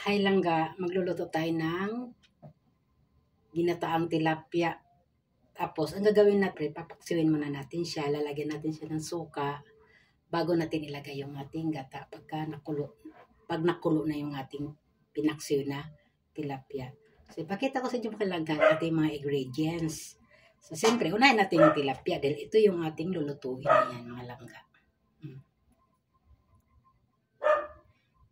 Hi langga, magluluto tayo ng ginataang tilapia. Tapos, ang gagawin natin, papaksiwin muna natin siya. Lalagyan natin siya ng suka bago natin ilagay yung ating gata. Pag nakulo na yung ating pinaksiw na tilapia. So, ipakita ko sa inyo lang ating mga ingredients. So, siyempre, unahin natin yung tilapia dahil ito yung ating lulutuin na yan, mga langga.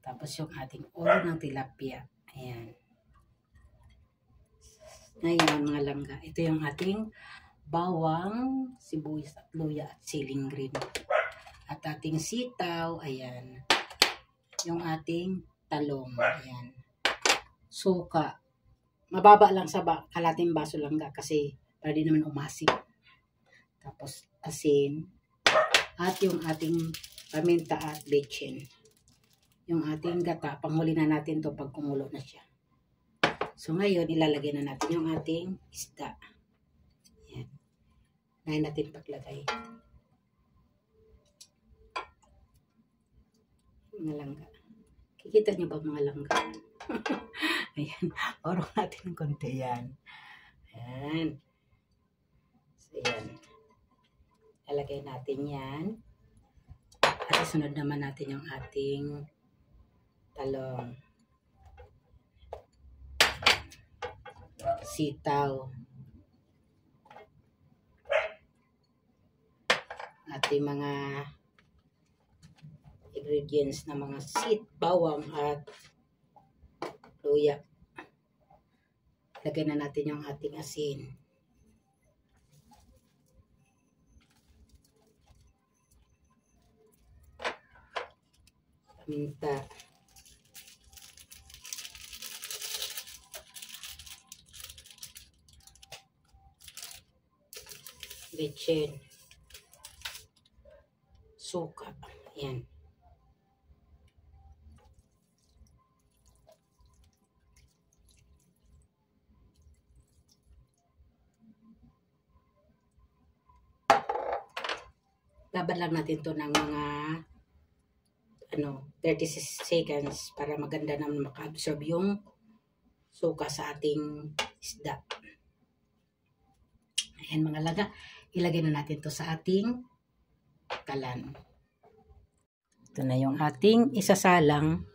Tapos yung ating ulo ng tilapia. Ayan. Ngayon mga langga, ito yung ating bawang, sibuyas at luya at siling green. At ating sitaw, ayan. Yung ating talong, ayan. Suka. Mababa lang sa kalating baso langga kasi para di naman umasim. Tapos asin. At yung ating paminta at bechin. Yung ating gata, panghuli na natin to pag kumulo na siya. So ngayon, ilalagay na natin yung ating isda. Ayan. Ngayon natin paglagay. Mga langga. Kikita nyo ba mga langga? Ayan. Orong natin ng konti yan. Ayan. So ayan. Ilalagay natin yan. At isunod naman natin yung ating talong, sitaw, ating mga ingredients na mga bawang at luya. Lagay na natin yung ating asin. Paminta. Bechin, suka, ayan. Laban lang natin to ng mga 30 seconds para maganda na maka-absorb yung suka sa ating isda. Ayan mga langga. Ilagay na natin to sa ating kalan. Ito na yung ating isasalang.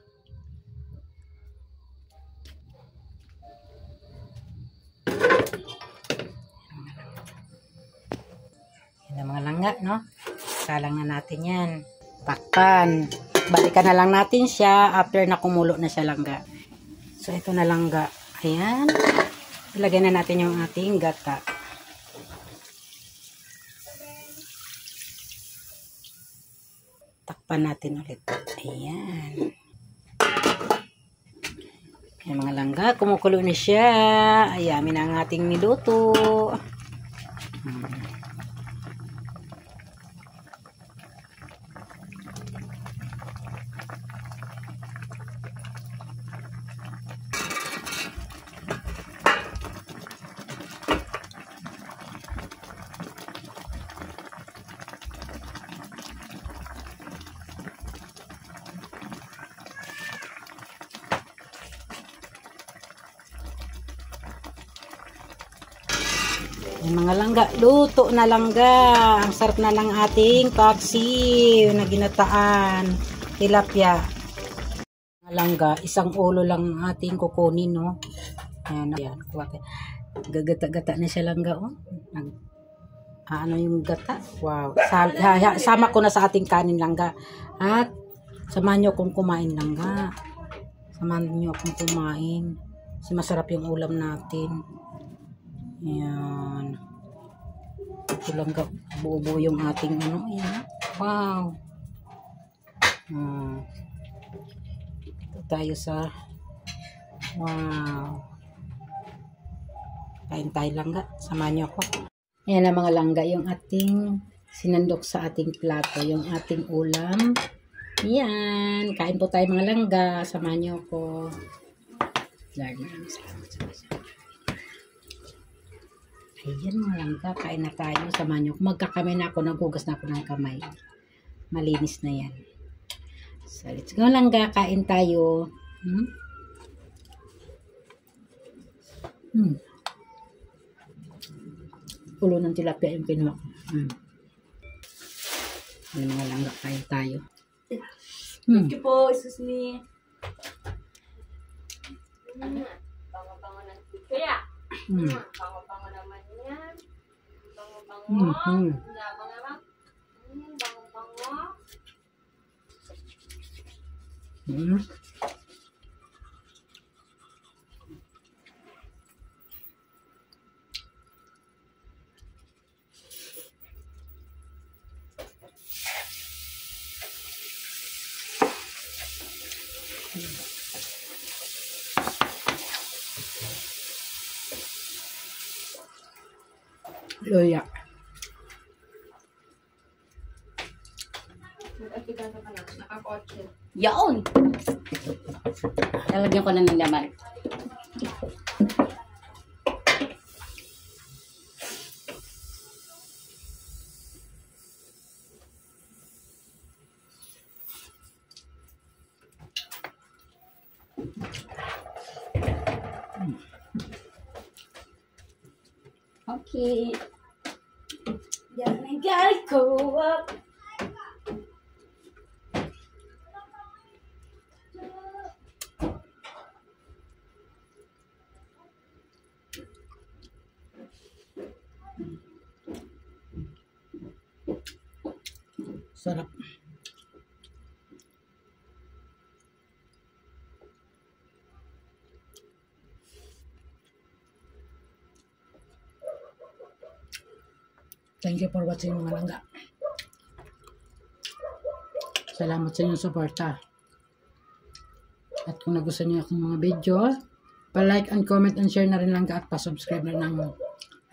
Yan ang mga langga, no? Salang na natin yan. Takpan. Balikan na lang natin siya after na kumulo na siya langga. So, ito na langga. Ayan. Ilagay na natin yung ating gata. Takpan natin ulit. Ayan. Ayan mga langga, kumukulo na siya. Ayamin na ang ating niluto. Yung mga langga, luto na langga. Ang sarap na ng ating paksiw na ginataan. Tilapia. Mga langga, isang ulo lang ating kukunin, no? Ayan, ayan. Gagata-gata na siya langga, oh. Ano yung gata? Wow. Sama ko na sa ating kanin langga. At samahan nyo akong kumain langga. Samahan nyo akong kumain. Kasi masarap yung ulam natin. Ayan. Ito lang buo-buo yung ating ayan. Wow. Ito tayo sa wow. Kain tayo langga. Samahan niyo ako. Ayan na mga langga yung ating sinandok sa ating plato. Yung ating ulam. Ayan. Kain po tayo mga langga. Samahan niyo ako. Maraming salamat sa ayan mga langga, kain na tayo. Samahan nyo. Magkakamay na ako, naghugas na ako ng kamay. Malinis na yan. So, let's go langga, kain tayo. Ulo ng tilapia yung kinuha ko. May mga langga kain tayo. Thank you po, excuse me. Bango-bango ng tilapia. Bango-bango naman yan. Bango-bango. Yabang naman. Bango-bango. Luya. Nakakotse. Yaon! Lalagyan ko na ng laman. Okay. Then I gotta go up. Sarap. Thank you for watching mga langga. Salamat sa inyong suporta. At kung nagustuhan niyo akong mga video, pa-like and comment and share na rin langga at pa-subscribe na ng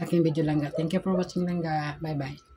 aking video langga. Thank you for watching langga. Bye bye.